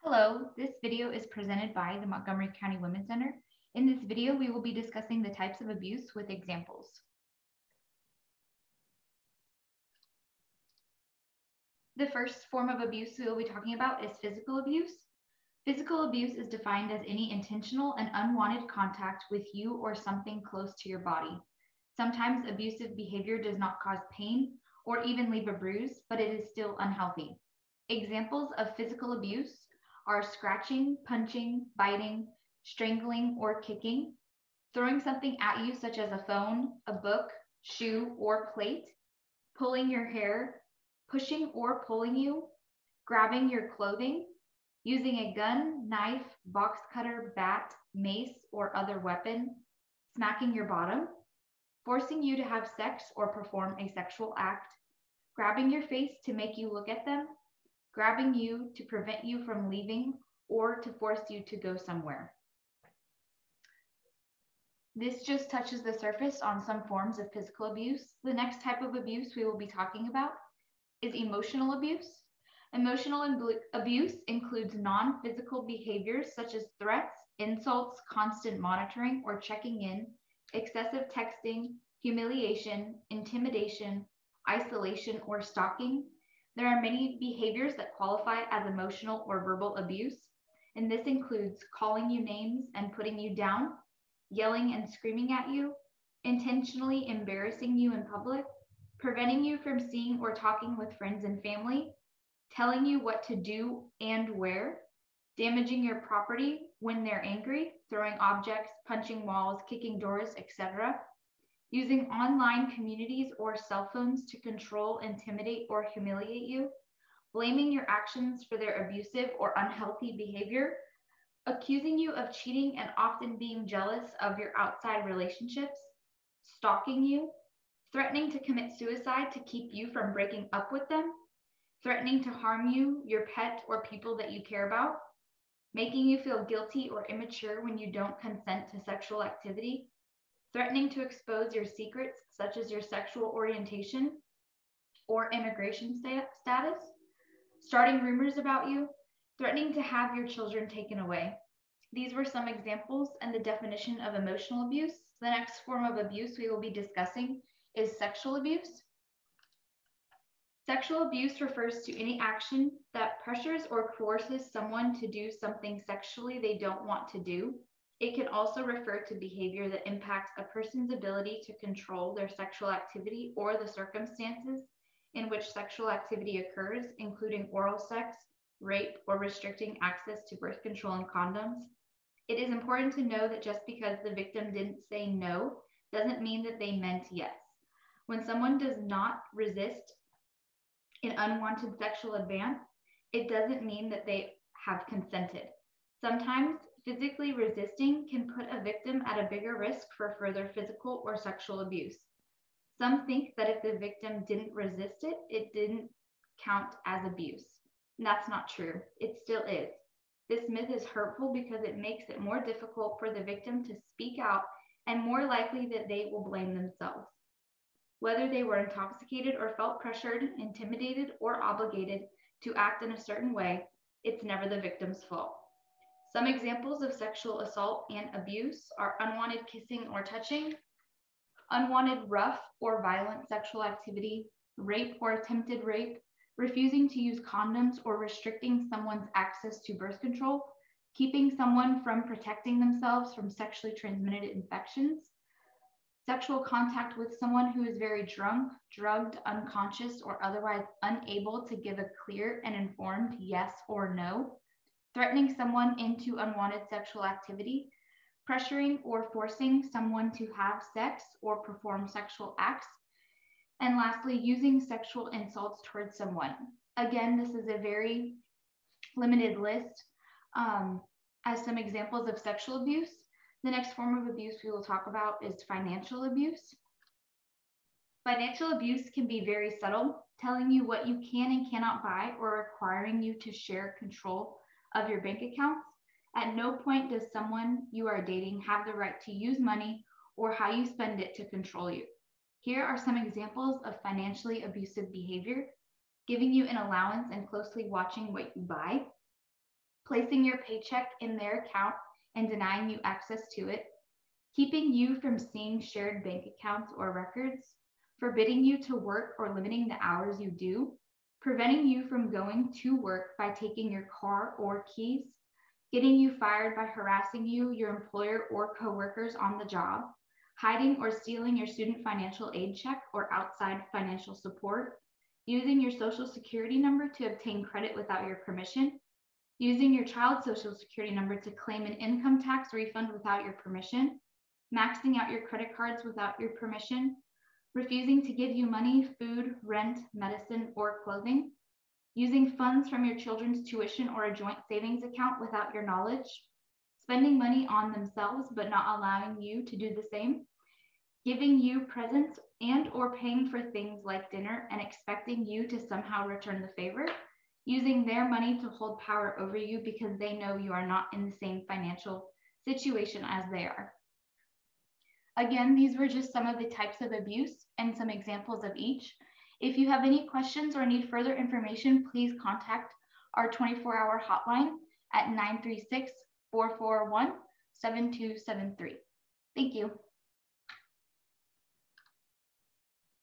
Hello, this video is presented by the Montgomery County Women's Center. In this video, we will be discussing the types of abuse with examples. The first form of abuse we will be talking about is physical abuse. Physical abuse is defined as any intentional and unwanted contact with you or something close to your body. Sometimes abusive behavior does not cause pain or even leave a bruise, but it is still unhealthy. Examples of physical abuse are scratching, punching, biting, strangling, or kicking, throwing something at you such as a phone, a book, shoe, or plate, pulling your hair, pushing or pulling you, grabbing your clothing, using a gun, knife, box cutter, bat, mace, or other weapon, smacking your bottom, forcing you to have sex or perform a sexual act, grabbing your face to make you look at them, grabbing you to prevent you from leaving or to force you to go somewhere. This just touches the surface on some forms of physical abuse. The next type of abuse we will be talking about is emotional abuse. Emotional abuse includes non-physical behaviors such as threats, insults, constant monitoring or checking in, excessive texting, humiliation, intimidation, isolation, or stalking. There are many behaviors that qualify as emotional or verbal abuse, and this includes calling you names and putting you down, yelling and screaming at you, intentionally embarrassing you in public, preventing you from seeing or talking with friends and family, telling you what to do and where, damaging your property when they're angry, throwing objects, punching walls, kicking doors, etc., using online communities or cell phones to control, intimidate, or humiliate you, blaming your actions for their abusive or unhealthy behavior, accusing you of cheating and often being jealous of your outside relationships, stalking you, threatening to commit suicide to keep you from breaking up with them, threatening to harm you, your pet, or people that you care about, making you feel guilty or immature when you don't consent to sexual activity, threatening to expose your secrets, such as your sexual orientation or immigration status, starting rumors about you, threatening to have your children taken away. These were some examples and the definition of emotional abuse. The next form of abuse we will be discussing is sexual abuse. Sexual abuse refers to any action that pressures or coerces someone to do something sexually they don't want to do. It can also refer to behavior that impacts a person's ability to control their sexual activity or the circumstances in which sexual activity occurs, including oral sex, rape, or restricting access to birth control and condoms. It is important to know that just because the victim didn't say no doesn't mean that they meant yes. When someone does not resist an unwanted sexual advance, it doesn't mean that they have consented. Sometimes physically resisting can put a victim at a bigger risk for further physical or sexual abuse. Some think that if the victim didn't resist it, it didn't count as abuse. And that's not true. It still is. This myth is hurtful because it makes it more difficult for the victim to speak out and more likely that they will blame themselves. Whether they were intoxicated or felt pressured, intimidated, or obligated to act in a certain way, it's never the victim's fault. Some examples of sexual assault and abuse are unwanted kissing or touching, unwanted rough or violent sexual activity, rape or attempted rape, refusing to use condoms or restricting someone's access to birth control, keeping someone from protecting themselves from sexually transmitted infections, sexual contact with someone who is very drunk, drugged, unconscious, or otherwise unable to give a clear and informed yes or no, threatening someone into unwanted sexual activity, pressuring or forcing someone to have sex or perform sexual acts, and lastly, using sexual insults towards someone. Again, this is a very limited list as some examples of sexual abuse. The next form of abuse we will talk about is financial abuse. Financial abuse can be very subtle, telling you what you can and cannot buy or requiring you to share control of your bank accounts. At no point does someone you are dating have the right to use money or how you spend it to control you. Here are some examples of financially abusive behavior: giving you an allowance and closely watching what you buy, placing your paycheck in their account and denying you access to it, keeping you from seeing shared bank accounts or records, forbidding you to work or limiting the hours you do, preventing you from going to work by taking your car or keys, getting you fired by harassing you, your employer, or coworkers on the job, hiding or stealing your student financial aid check or outside financial support, using your social security number to obtain credit without your permission, using your child's social security number to claim an income tax refund without your permission, maxing out your credit cards without your permission, refusing to give you money, food, rent, medicine, or clothing, using funds from your children's tuition or a joint savings account without your knowledge, spending money on themselves but not allowing you to do the same, giving you presents and or paying for things like dinner and expecting you to somehow return the favor, using their money to hold power over you because they know you are not in the same financial situation as they are. Again, these were just some of the types of abuse and some examples of each. If you have any questions or need further information, please contact our 24-hour hotline at 936-441-7273. Thank you.